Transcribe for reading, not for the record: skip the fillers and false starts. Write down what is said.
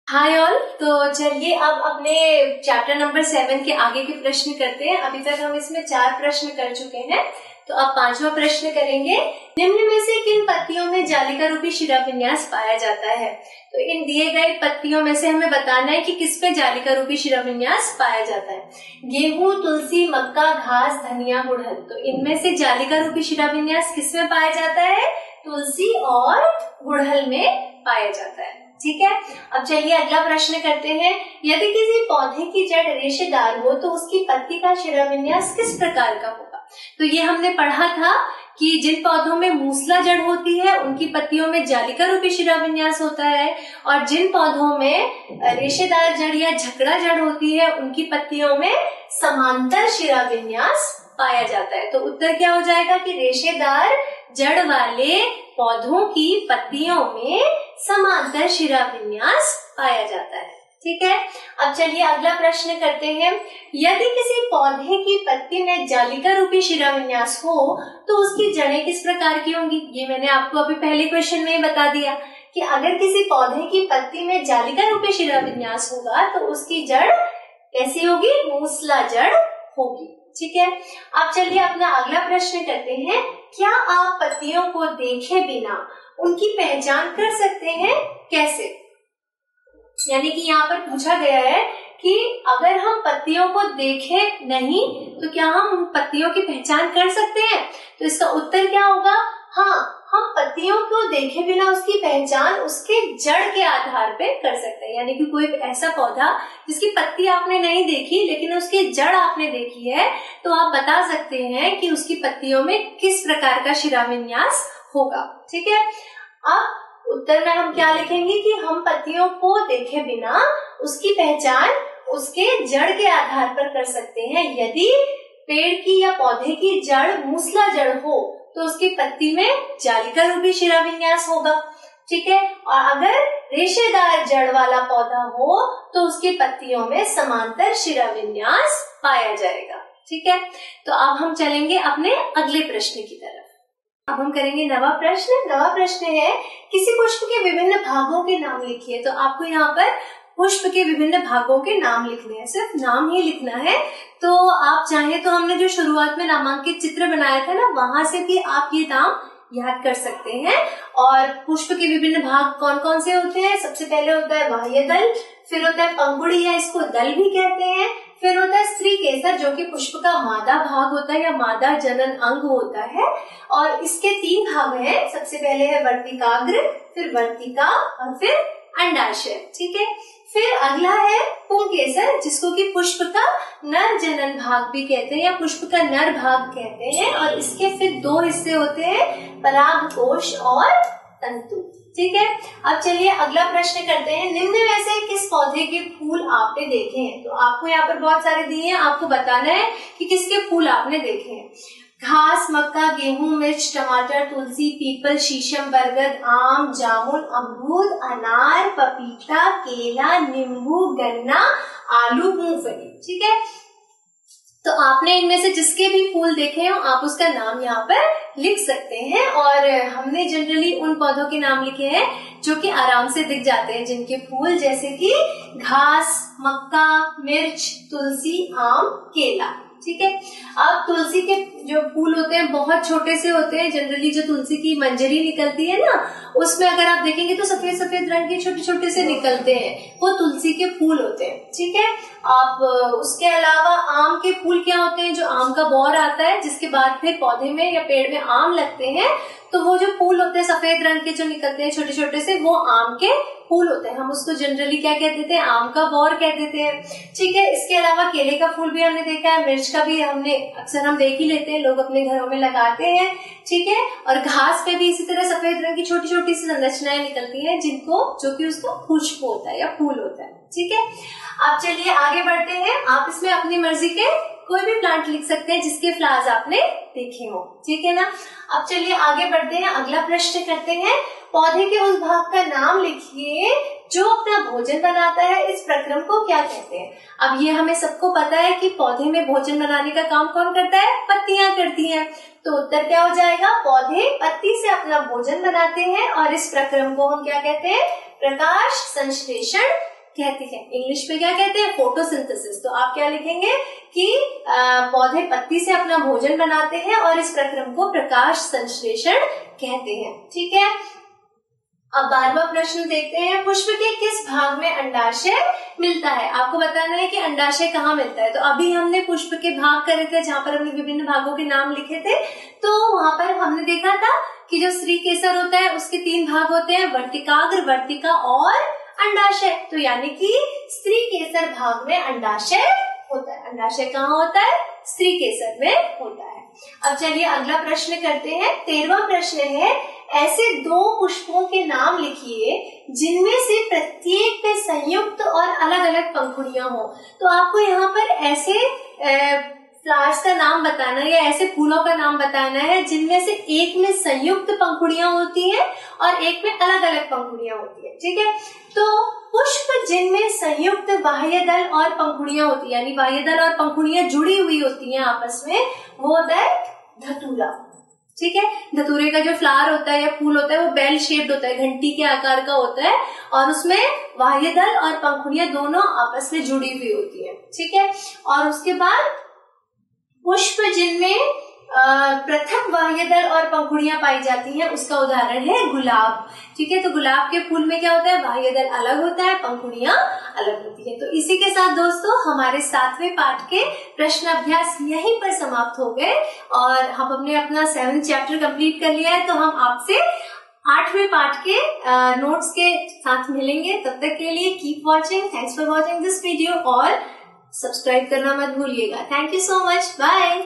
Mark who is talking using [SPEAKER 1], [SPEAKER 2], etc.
[SPEAKER 1] Hi all. तो चलिए अब अपने चैप्टर नंबर 7 के आगे के प्रश्न करते हैं। अभी तक हम इसमें 4 प्रश्न कर चुके हैं, तो अब 5वां प्रश्न करेंगे। निम्न में से किन पत्तियों में जालिका रूपी शिराविन्यास पाया जाता है? तो इन दिए गए पत्तियों में से हमें बताना है कि किस पे जालिका रूपी शिराविन्यास पाया जाता है। गेहूं, तुलसी, मक्का, घास, धनिया, गुड़हल। तो इनमें से जालिका रूपी शिराविन्यास किस में पाया जाता है? तुलसी और गुड़हल में पाया जाता है। ठीक है, अब चलिए अगला प्रश्न करते हैं। यदि किसी पौधे की जड़ रेशेदार हो तो उसकी पत्ती का शिराविन्यास किस प्रकार का होगा? तो ये हमने पढ़ा था कि जिन पौधों में मूसला जड़ होती है उनकी पत्तियों में जालिका रूपी शिराविन्यास होता है, और जिन पौधों में रेशेदार जड़ या झकड़ा जड़ होती है उनकी पत्तियों में समांतर शिराविन्यास पाया जाता है। तो उत्तर क्या हो जाएगा कि रेशेदार जड़ वाले पौधों की पत्तियों में समांतर शिराविन्यास पाया जाता है। ठीक है, अब चलिए अगला प्रश्न करते हैं। यदि किसी पौधे की पत्ती में जालिका रूपी शिराविन्यास हो तो उसकी जड़ें किस प्रकार की होंगी? ये मैंने आपको अभी पहले क्वेश्चन में ही बता दिया कि अगर किसी पौधे की पत्ती में जालिका रूपी शिराविन्यास होगा तो उसकी जड़ कैसी होगी? मूसला जड़ होगी। ठीक है, अब चलिए अपना अगला प्रश्न करते हैं। क्या आप पत्तियों को देखे बिना उनकी पहचान कर सकते हैं? कैसे? यानी कि यहाँ पर पूछा गया है कि अगर हम पत्तियों को देखे नहीं तो क्या हम उन पत्तियों की पहचान कर सकते हैं? तो इसका उत्तर क्या होगा? हाँ, हम पत्तियों को देखे बिना उसकी पहचान उसके जड़ के आधार पे कर सकते हैं। यानी कि कोई ऐसा पौधा जिसकी पत्ती आपने नहीं देखी लेकिन उसकी जड़ आपने देखी है, तो आप बता सकते हैं कि उसकी पत्तियों में किस प्रकार का शिराविन्यास होगा। ठीक है, अब उत्तर में हम क्या लिखेंगे कि हम पत्तियों को देखे बिना उसकी पहचान उसके जड़ के आधार पर कर सकते हैं। यदि पेड़ की या पौधे की जड़ मूसला जड़ हो तो उसकी पत्ती में जालिका रूपी शिराविन्यास होगा। ठीक है, और अगर रेशेदार जड़ वाला पौधा हो तो उसकी पत्तियों में समांतर शिराविन्यास पाया जाएगा। ठीक है, तो अब हम चलेंगे अपने अगले प्रश्न की तरफ। अब हम करेंगे नवा प्रश्न है, किसी पुष्प के विभिन्न भागों के नाम लिखिए। तो आपको यहाँ पर पुष्प के विभिन्न भागों के नाम लिखने हैं, सिर्फ नाम ही लिखना है। तो आप चाहे तो हमने जो शुरुआत में नामांकित चित्र बनाया था ना, वहां से भी आप ये नाम याद कर सकते हैं। और पुष्प के विभिन्न भाग कौन कौन से होते हैं? सबसे पहले होता है बाह्य दल, फिर होता है पंखुड़ी या इसको दल भी कहते हैं, फिर होता है स्त्री केसर जो कि पुष्प का मादा भाग होता है या मादा जनन अंग होता है। और इसके 3 भाग हैं, सबसे पहले है वर्तिकाग्र, फिर वर्तिका और फिर अंडाशय। ठीक है, फिर अगला है पुंकेसर जिसको कि पुष्प का नर जनन भाग भी कहते हैं या पुष्प का नर भाग कहते हैं, और इसके फिर 2 हिस्से होते हैं, परागकोश और तंतु। ठीक है, अब चलिए अगला प्रश्न करते हैं। निम्न में से किस पौधे के फूल आपने देखे हैं? तो आपको यहाँ पर बहुत सारे दिए हैं, आपको बताना है कि किसके फूल आपने देखे हैं। घास, मक्का, गेहूं, मिर्च, टमाटर, तुलसी, पीपल, शीशम, बरगद, आम, जामुन, अमरूद, अनार, पपीता, केला, नींबू, गन्ना, आलू, मूंगफली। ठीक है, तो आपने इनमें से जिसके भी फूल देखे हो आप उसका नाम यहाँ पर लिख सकते हैं। और हमने जनरली उन पौधों के नाम लिखे हैं जो कि आराम से दिख जाते हैं, जिनके फूल जैसे कि घास, मक्का, मिर्च, तुलसी, आम, केला। ठीक है, अब तुलसी के जो फूल होते हैं बहुत छोटे से होते हैं। जनरली जो तुलसी की मंजरी निकलती है ना, उसमें अगर आप देखेंगे तो सफेद सफेद रंग के छोटे छोटे से निकलते हैं, वो तुलसी के फूल होते हैं। ठीक है, आप उसके अलावा आम के फूल क्या होते हैं? जो आम का बौर आता है जिसके बाद फिर पौधे में या पेड़ में आम लगते हैं, तो वो जो फूल होते हैं सफेद रंग के जो निकलते हैं छोटे छोटे से, वो आम के फूल होते हैं। हम उसको जनरली क्या कह देते हैं? आम का बौर कह देते हैं। ठीक है, इसके अलावा केले का फूल भी हमने देखा है, मिर्च का भी हमने अक्सर हम देख ही लेते हैं, लोग अपने घरों में लगाते हैं। ठीक है, और घास पे भी इसी तरह सफेद रंग की छोटी छोटी सी संरचनाएं निकलती हैं जिनको जो कि उसका पुष्प होता है या फूल होता है। ठीक है, अब चलिए आगे बढ़ते हैं। आप इसमें अपनी मर्जी के कोई भी प्लांट लिख सकते हैं जिसके फ्लावर्स आपने देखे हो। ठीक है ना, अब चलिए आगे बढ़ते हैं, अगला प्रश्न करते हैं। पौधे के उस भाग का नाम लिखिए जो अपना भोजन बनाता है, इस प्रक्रम को क्या कहते हैं? अब ये हमें सबको पता है कि पौधे में भोजन बनाने का काम कौन करता है? पत्तियां करती हैं। तो उत्तर क्या हो जाएगा? पौधे पत्ती से अपना भोजन बनाते हैं और इस प्रक्रम को हम क्या कहते हैं? प्रकाश संश्लेषण कहते हैं। इंग्लिश में क्या कहते हैं? फोटोसिंथेसिस। तो आप क्या लिखेंगे कि पौधे पत्ती से अपना भोजन बनाते हैं और इस प्रक्रम को प्रकाश संश्लेषण कहते हैं। ठीक है, अब 12वां प्रश्न देखते हैं। पुष्प के किस भाग में अंडाशय मिलता है? आपको बताना है कि अंडाशय कहाँ मिलता है। तो अभी हमने पुष्प के भाग करे थे, जहां पर हमने विभिन्न भागों के नाम लिखे थे। तो वहां पर हमने देखा था कि जो स्त्री केसर होता है उसके 3 भाग होते हैं, वर्तिकाग्र, वर्तिका और अंडाशय। तो यानी कि स्त्री केसर भाग में अंडाशय होता है। अंडाशय कहाँ होता है? स्त्री केसर में होता है। अब चलिए अगला प्रश्न करते हैं। 13वां प्रश्न है, ऐसे 2 पुष्पों के नाम लिखिए जिनमें से प्रत्येक में संयुक्त और अलग अलग पंखुड़ियां हो। तो आपको यहाँ पर ऐसे फ्लावर्स का नाम बताना है या ऐसे फूलों का नाम बताना है जिनमें से एक में संयुक्त पंखुड़ियां होती हैं और एक में अलग अलग पंखुड़ियां होती है। ठीक है, तो पुष्प जिनमें संयुक्त बाह्यदल और पंखुड़ियां होती है, यानी बाह्यदल और पंखुड़ियां जुड़ी हुई होती हैं आपस में, वो होता है धतूरा। ठीक है, धतूरे का जो फ्लावर होता है या फूल होता है वो बेल शेप्ड होता है, घंटी के आकार का होता है और उसमें बाह्यदल और पंखुड़ियां दोनों आपस में जुड़ी हुई होती है। ठीक है, और उसके बाद पुष्प जिनमें पृथक बाह्यदल और पंखुड़ियां पाई जाती हैं, उसका उदाहरण है गुलाब। ठीक है, तो गुलाब के फूल में क्या होता है? बाह्यदल अलग होता है, पंखुड़ियां अलग होती है। तो इसी के साथ दोस्तों हमारे 7वें पाठ के प्रश्न अभ्यास यहीं पर समाप्त हो गए और हम हमने अपना 7th चैप्टर कंप्लीट कर लिया है। तो हम आपसे 8वें पाठ के नोट्स के साथ मिलेंगे। तब तक के लिए keep watching. Thanks for watching this video और सब्सक्राइब करना मत भूलिएगा। Thank you so much. Bye.